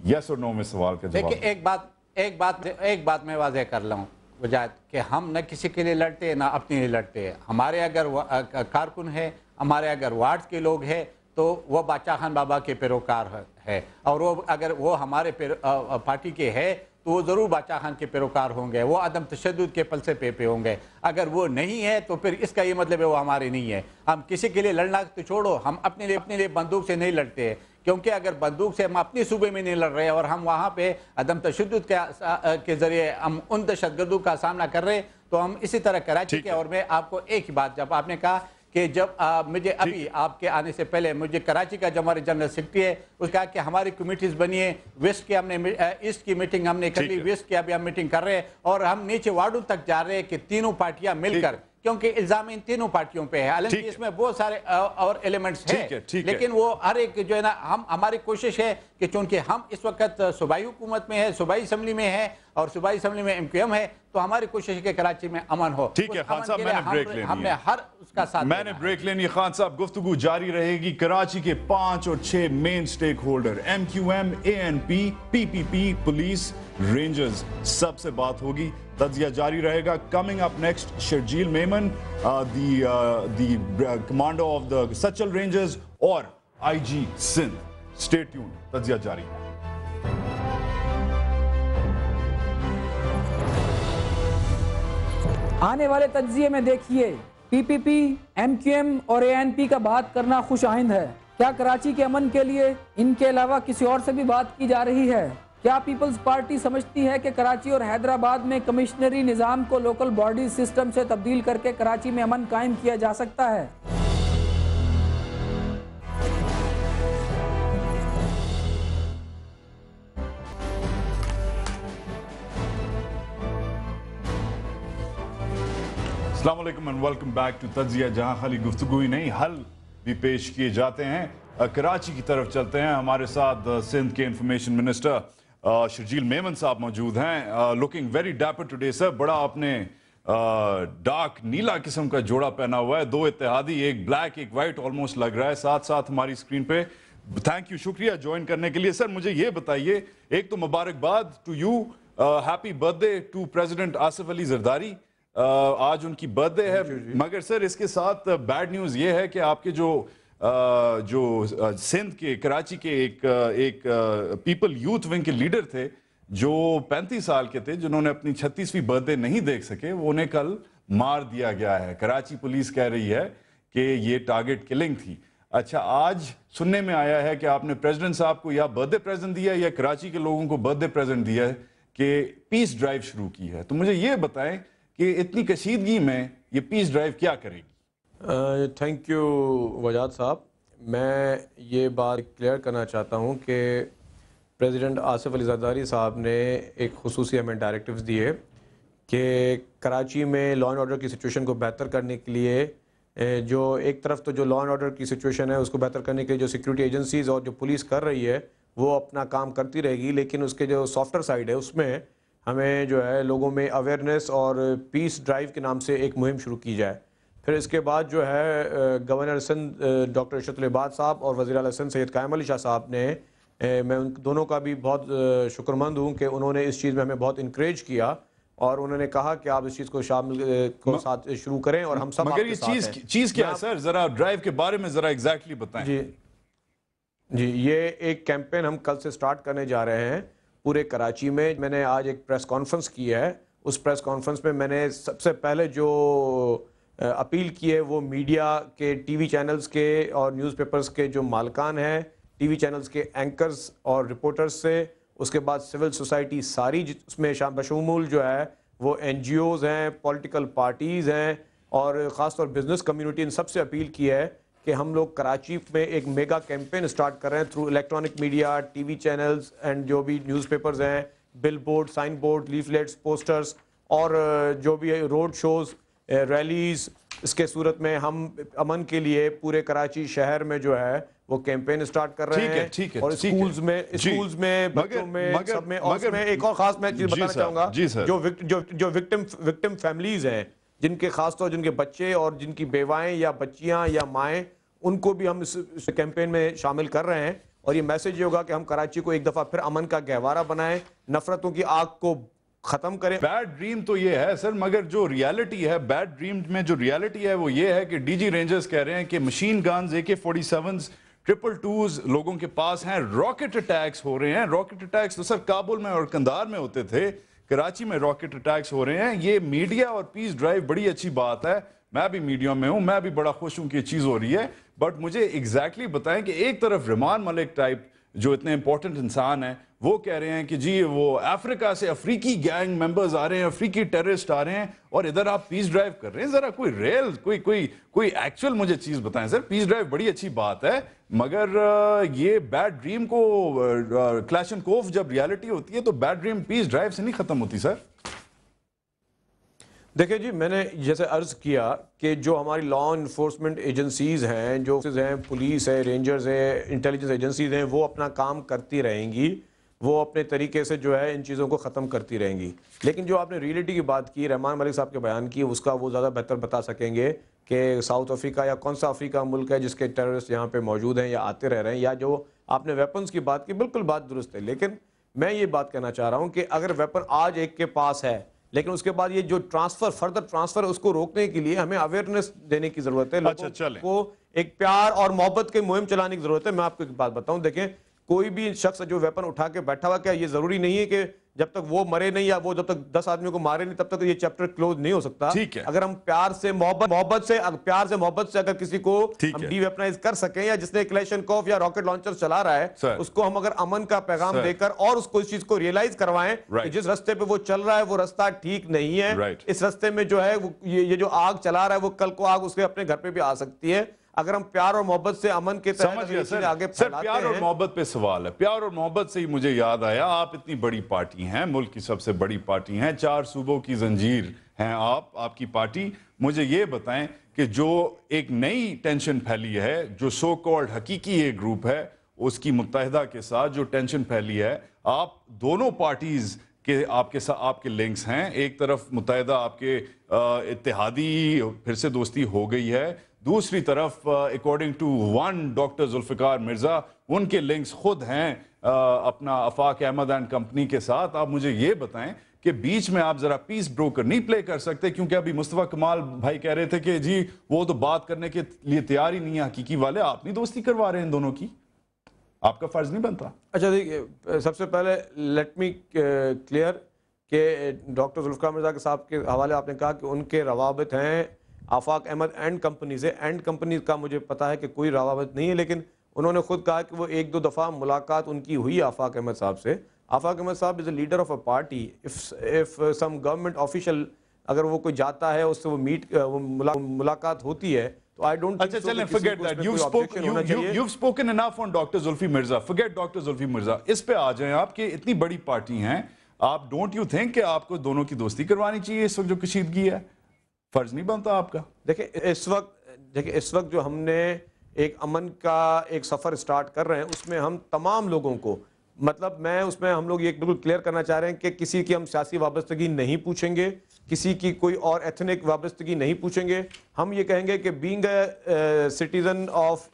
یس اور نو میں سوال کا جواب. دیکھیں ایک بات میں واضح کر لوں وجاہت کہ ہم نہ کسی کے لیے لڑتے ہیں نہ اپنے لیے لڑتے ہیں. ہمارے اگر کارکن ہے، ہمارے اگر وارڈ کے لوگ ہیں تو وہ باچا خان بابا کے پیروکار ہے، اور وہ اگر وہ ہمارے پارٹی کے ہے تو وہ ضرور باچا خان کے پیروکار ہوں گے، وہ عدم تشدد کے پلسے پہ ہوں گے. اگر وہ نہیں ہے تو پھر اس کا یہ مطلب ہے وہ ہمارے نہیں ہے. ہم کسی کے لیے لڑنا تو چھوڑو، ہم اپنے لیے بندوق سے نہیں لڑتے ہیں، کیونکہ اگر بندوق سے ہم اپنی صوبے میں نہیں لڑ رہے اور ہم وہاں پہ عدم تشدد کے ذریعے ہم ان دہشت گردوں کا سامنا کر رہے تو ہم اسی طرح کراچی کے. اور میں آپ کو ایک ہی بات، جب آپ نے کہا کہ جب مجھے ابھی آپ کے آنے سے پہلے مجھے کراچی کا جو ہمارے جنرل سیکرٹری ہے اس کہا کہ ہماری کمیٹیز بنی ہے، ویسٹ کی ہم نے ایسٹ کی میٹنگ ہم نے کر لی، ویسٹ کی ابھی ہم میٹنگ کر رہے ہیں اور ہم نیچے وارڈوں تک جا رہے ہیں کہ تینوں پارٹیاں مل کر، کیونکہ الزام ان تینوں پارٹیوں پہ ہے، حالانکہ اس میں بہت سارے اور ایلیمنٹس ہیں، لیکن وہ ہر ایک جو ہے نا ہماری کوشش ہے کہ چونکہ ہم اس وقت صوبائی حکومت میں ہے، صوبائی اسمبلی میں ہے اور صوبائی اسمبلی میں MQM ہے، تو ہماری کوشش ہے کہ کراچی میں امن ہو. ٹھیک ہے خان صاحب، میں نے بریک لینی ہے، ہم نے ہر اس کا ساتھ میں نے بریک لینی ہے. خان صاحب گفتگو جاری رہے گی. کراچی کے 5 اور 6 main stake holder MQM، ANP، PPP، police, Rangers, سب سے بات ہوگی. تجزیہ جاری رہے گا. Coming up next Sharjeel Memon, the commander of the Sachal Rangers, اور IG سندھ. اسٹے ٹیون، تجزیہ جاری ہے. آنے والے تجزیے میں دیکھیے PPP، MQM اور ANP کا بات کرنا خوش آئند ہے. کیا کراچی کے امن کے لیے ان کے علاوہ کسی اور سے بھی بات کی جا رہی ہے؟ کیا پیپلز پارٹی سمجھتی ہے کہ کراچی اور حیدرآباد میں کمشنری نظام کو لوکل باڈی سسٹم سے تبدیل کر کے کراچی میں امن قائم کیا جا سکتا ہے؟ السلام علیکم اینڈ ویلکم بیک ٹو تجزیہ، جہاں خالی گفتگو ہی نہیں حل بھی پیش کیے جاتے ہیں. کراچی کی طرف چلتے ہیں. ہمارے ساتھ سندھ کے انفارمیشن منسٹر شرجیل میمن صاحب موجود ہیں. لوکنگ ویری ڈیپر ٹوڈے سر. بڑا آپ نے ڈارک نیلا قسم کا جوڑا پہنا ہوا ہے، 2 اتحادی، ایک بلیک ایک وائٹ آلموسٹ لگ رہا ہے ساتھ ساتھ ہماری اسکرین پہ. تھینک یو، شکریہ جوائن کرنے کے لیے. سر مجھے یہ بتائیے، ایک تو مبارکباد to you, happy birthday to president Asif Ali Zardari. آج ان کی برتھ ڈے ہے، مگر سر اس کے ساتھ بیڈ نیوز یہ ہے کہ آپ کے جو سندھ کے کراچی کے ایک پیپل یوتھ ونگ کے لیڈر تھے جو 35 سال کے تھے، جنہوں نے اپنی 36ویں برتھ ڈے نہیں دیکھ سکے، وہ انہیں کل مار دیا گیا ہے. کراچی پولیس کہہ رہی ہے کہ یہ ٹارگٹ کلنگ تھی. اچھا، آج سننے میں آیا ہے کہ آپ نے پریزیڈنٹ صاحب کو یا برتھ ڈے پریزنٹ دیا یا کراچی کے لوگوں کو برتھ ڈے پریزنٹ دیا ہے کہ پیس ڈرائیو شروع کی ہے. تو مجھے یہ بتائیں کہ اتنی کشیدگی میں یہ پیس ڈرائیو کیا کرے گی؟ تھینک یو وجاد صاحب. میں یہ بات کلیئر کرنا چاہتا ہوں کہ پریزیڈنٹ آصف علی زرداری صاحب نے ایک خصوصی ہمیں ڈائریکٹیوز دیے کہ کراچی میں لا اینڈ آرڈر کی سچویشن کو بہتر کرنے کے لیے جو ایک طرف تو جو لا اینڈ آرڈر کی سچویشن ہے اس کو بہتر کرنے کے لیے جو سیکورٹی ایجنسیز اور جو پولیس کر رہی ہے وہ اپنا کام کرتی رہے گی، لیکن اس کے جو سافٹر سائڈ ہے اس میں ہمیں جو ہے لوگوں میں اویئرنیس اور پیس ڈرائیو کے نام سے ایک مہم شروع کی جائے. پھر اس کے بعد جو ہے گورنر سندھ ڈاکٹر ارشد العباد صاحب اور وزیر اعلیٰ سندھ سید قائم علی شاہ صاحب نے، میں ان دونوں کا بھی بہت شکرمند ہوں کہ انہوں نے اس چیز میں ہمیں بہت انکریج کیا اور انہوں نے کہا کہ آپ اس چیز کو شامل کو ساتھ شروع کریں اور ہم سب مگر یہ چیز کیا ہے سر؟ ذرا ڈرائیو کے بارے میں ذرا ایگزیکٹلی بتائیں. جی یہ ایک کیمپین ہم کل سے سٹارٹ کرنے جا رہے ہیں پورے کراچی میں. میں نے آج ایک پریس کانفرنس کی ہے. اس پریس کانفرنس میں میں نے سب سے پہلے جو اپیل کی ہے وہ میڈیا کے ٹی وی چینلز کے اور نیوز پیپرز کے جو مالکان ہیں، ٹی وی چینلز کے اینکرز اور رپورٹرز سے، اس کے بعد سول سوسائٹی ساری اس میں بشمول جو ہے وہ NGOز ہیں، پولیٹیکل پارٹیز ہیں اور خاص طور بزنس کمیونٹی، ان سب سے اپیل کی ہے کہ ہم لوگ کراچی میں ایک میگا کیمپین سٹارٹ کر رہے ہیں through electronic media, T V channels and جو بھی نیوز پیپرز ہیں، billboard, signboard, leaflets, posters اور جو بھی روڈ شوز، ریلیز. اس کے صورت میں ہم امن کے لیے پورے کراچی شہر میں جو ہے وہ کیمپین سٹارٹ کر رہے ہیں اور اسکولز میں بچوں میں سب میں. اور اس میں ایک اور خاص میں چیز بتانا چاہوں گا، جو وکٹم فیملیز ہیں، جن کے خاص طور جن کے بچے اور جن کی بیوائیں یا بچیاں یا مائیں، ان کو بھی ہم اس کیمپین میں شامل کر رہے ہیں اور یہ میسج یہ ہوگا کہ ہم کراچی کو ایک دفعہ پھر امن کا گہوارہ بنائیں, نفرتوں کی آگ کو ختم کریں. بیڈ ڈریم تو یہ ہے سر, مگر جو ریالٹی ہے بیڈ ڈریم میں جو ریالٹی ہے وہ یہ ہے کہ ڈی جی رینجرز کہہ رہے ہیں کہ مشین گنز AK-47s 222 لوگوں کے پاس ہیں, راکٹ اٹیکس ہو رہے ہیں. راکٹ اٹیکس تو سر کابل میں اور کندھار میں ہوتے تھے, کراچی میں راکٹ اٹیکس ہو رہے ہیں. یہ میڈیا اور پیس ڈرائیو بڑی اچھی بات ہے, میں بھی میڈیا میں ہوں, میں بھی بڑا خوش ہوں کہ یہ چیز ہو رہی ہے. بٹ مجھے ایگزیکٹلی بتائیں کہ ایک طرف رحمان ملک ٹائپ جو اتنے امپورٹنٹ انسان ہیں وہ کہہ رہے ہیں کہ جی وہ افریقہ سے افریقی گینگ ممبرز آ رہے ہیں, افریقی ٹیررسٹ آ رہے ہیں, اور ادھر آپ پیس ڈرائیو کر رہے ہیں. ذرا کوئی ریل کوئی ایکچوئل مجھے چیز بتائیں سر. پیس ڈرائیو بڑی اچھی بات ہے, مگر یہ بیڈ ڈریم کو کلیش اینڈ کوف جب ریالٹی ہوتی ہے تو بیڈ ڈریم پیس ڈرائیو سے نہیں ختم ہوتی سر. دیکھیں جی, میں نے جیسے عرض کیا کہ جو ہماری لا انفورسمنٹ ایجنسیز ہیں, جو پولیس ہے, رینجرز ہیں, انٹیلیجنس ایجنسیز ہیں, وہ اپنا کام کرتی رہیں گی, وہ اپنے طریقے سے جو ہے ان چیزوں کو ختم کرتی رہیں گی. لیکن جو آپ نے ریئلٹی کی بات کی, رحمان ملک صاحب کے بیان کی, اس کا وہ زیادہ بہتر بتا سکیں گے کہ ساؤتھ افریقہ یا کون سا افریقہ ملک ہے جس کے ٹیررسٹ یہاں پہ موجود ہیں یا آتے رہ رہے ہیں, یا جو آپ نے ویپنز کی بات کی, بالکل بات درست ہے. لیکن میں یہ بات کہنا چاہ رہا ہوں کہ اگر ویپن آج ایک کے پاس ہے, لیکن اس کے بعد یہ جو فردر ٹرانسفر اس کو روکنے کے لیے ہمیں اویئرنیس دینے کی ضرورت ہے, لوگوں کو ایک پیار اور محبت کے مہم چلانے کی ضرورت ہے. میں آپ کو ایک بات بتاؤں, دیکھیں کوئی بھی شخص جو ویپن اٹھا کے بیٹھا ہوا, کیا یہ ضروری نہیں ہے کہ جب تک وہ مرے نہیں یا وہ جب تک 10 آدمیوں کو مارے نہیں تب تک یہ چیپٹر کلوز نہیں ہو سکتا. اگر ہم پیار سے محبت سے اگر کسی کو ہم ڈی ویپنائز کر سکیں, یا جس نے کلیش اینڈ کوف یا راکٹ لانچر چلا رہا ہے اس کو ہم اگر امن کا پیغام دے کر اور اس کو اس چیز کو ریئلائز کروائیں کہ جس رستے پہ وہ چل رہا ہے وہ رستہ ٹھیک نہیں ہے, اس رستے میں جو ہے یہ جو آگ چلا رہا ہے وہ کل کو آگ اس کے اپنے گھر پہ بھی آ سکتی ہے. اگر ہم پیار اور محبت سے امن کے تحت آگے سر, پیار اور محبت پہ سوال ہے. پیار اور محبت سے ہی مجھے یاد آیا, آپ اتنی بڑی پارٹی ہیں, ملک کی سب سے بڑی پارٹی ہیں, 4 صوبوں کی زنجیر ہیں آپ کی پارٹی. مجھے یہ بتائیں کہ جو ایک نئی ٹینشن پھیلی ہے, جو سو کالڈ حقیقی ایک گروپ ہے, اس کی متحدہ کے ساتھ جو ٹینشن پھیلی ہے, آپ دونوں پارٹیز کہ آپ کے لنکس ہیں. ایک طرف متحدہ آپ کے اتحادی پھر سے دوستی ہو گئی ہے, دوسری طرف according to one doctor Zulfiqar Mirza ان کے لنکس خود ہیں اپنا آفاق احمد اینڈ کمپنی کے ساتھ. آپ مجھے یہ بتائیں کہ بیچ میں آپ ذرا پیس بروکر نہیں پلے کر سکتے, کیونکہ ابھی مصطفیٰ کمال بھائی کہہ رہے تھے کہ جی وہ تو بات کرنے کے لیے تیار ہی نہیں ہے حقیقی والے, آپ نہیں دوستی کروا رہے ہیں ان دونوں کی, آپ کا فرض نہیں بنتا؟ اچھا دیکھیے, سب سے پہلے لیٹ می کلیئر کہ ڈاکٹر ذوالفقار مرزا کے صاحب کے حوالے آپ نے کہا کہ ان کے روابط ہیں آفاق احمد اینڈ کمپنی سے. اینڈ کمپنی کا مجھے پتا ہے کہ کوئی روابط نہیں ہے, لیکن انہوں نے خود کہا کہ وہ 1-2 دفعہ ملاقات ان کی ہوئی آفاق احمد صاحب سے. Afaq Ahmed sahab is a leader of a party. if some government official اگر وہ کوئی جاتا ہے اس سے وہ ملاقات ہوتی ہے تو I don't اچھا چلیں forget that, you've spoken enough on doctor Zulfi Mirza, forget doctor Zulfi Mirza. اس پہ آ جائیں آپ کہ اتنی بڑی پارٹی ہیں آپ, ڈونٹ یو تھنک کہ آپ کو دونوں کی دوستی کروانی چاہیے اس وقت جو کشیدگی ہے؟ فرض نہیں بنتا آپ کا؟ دیکھیں اس وقت جو ہم نے ایک امن کا ایک سفر سٹارٹ کر رہے ہیں اس میں ہم تمام لوگوں کو, مطلب میں اس میں ہم لوگ یہ بالکل کلیئر کرنا چاہ رہے ہیں کہ کسی کی ہم سیاسی وابستگی نہیں پوچھیں گے, کسی کی کوئی اور ایتھنک وابستگی نہیں پوچھیں گے. ہم یہ کہیں گے کہ being a citizen of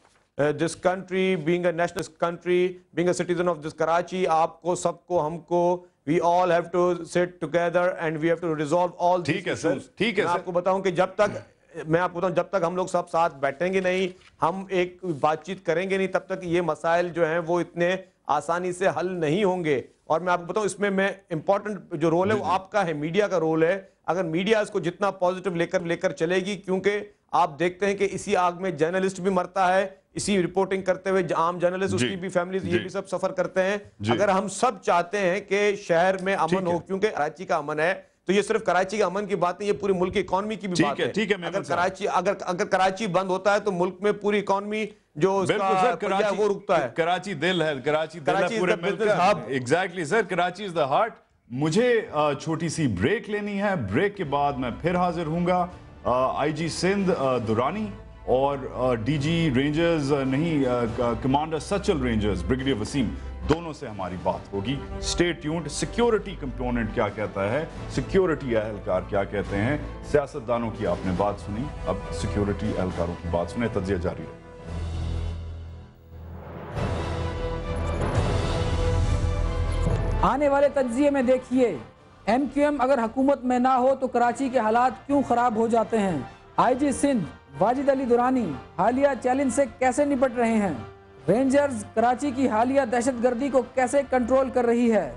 this country, being a national country, being a citizen of this Karachi, آپ کو سب کو ہم کو we all have to sit together and we have to resolve all these issues. میں آپ کو بتاؤں کہ جب تک ہم لوگ سب ساتھ بیٹھیں گے نہیں, ہم ایک بات چیت کریں گے نہیں, تب تک یہ مسائل جو ہیں وہ اتنے آسانی سے حل نہیں ہوں گے. اور میں آپ کو بتاؤں اس میں امپورٹنٹ جو رول ہے وہ آپ کا ہے, میڈیا کا رول ہے. اگر میڈیا اس کو جتنا پازیٹیو لے کر چلے گی, کیونکہ آپ دیکھتے ہیں کہ اسی آگ میں جرنلسٹ بھی مرتا ہے, اسی رپورٹنگ کرتے ہوئے عام جرنلسٹ, اس کی بھی فیملیز, یہ بھی سب سفر کرتے ہیں. اگر ہم سب چاہتے ہیں کہ شہر میں امن ہو, کیونکہ کراچی کا امن ہے, تو یہ صرف کراچی کا امن کی بات نہیں, یہ پوری ملک کی اکانومی کی بھی بات ہے. اگر کراچی بند ہوتا ہے تو ملک میں پوری اکانومی جو اس کا وہ رکتا ہے. کراچی دل ہے, کراچی دل ہے پورے ملک کا. Exactly sir, Karachi is the heart. مجھے چھوٹی سی بریک لینی ہے, بریک کے بعد میں پھر حاضر ہوں گا. آئی جی سندھ دورانی اور ڈی جی رینجرز نہیں, commander Sachal Rangers brigadier Waseem, دونوں سے ہماری بات ہوگی. Stay tuned. سیکیورٹی کمپوننٹ کیا کہتا ہے, سیکیورٹی اہلکار کیا کہتے ہیں, سیاستدانوں کی آپ نے بات سنی, اب سیکیورٹی اہلکاروں کی بات سنیں. تجزیہ جاری ہے. آنے والے تجزیے میں دیکھیے ایم کیو ایم اگر حکومت میں نہ ہو تو کراچی کے حالات کیوں خراب ہو جاتے ہیں؟ آئی جی سندھ واجد علی درانی حالیہ چیلنج سے کیسے نپٹ رہے ہیں؟ رینجرز کراچی کی حالیہ دہشت گردی کو کیسے کنٹرول کر رہی ہے؟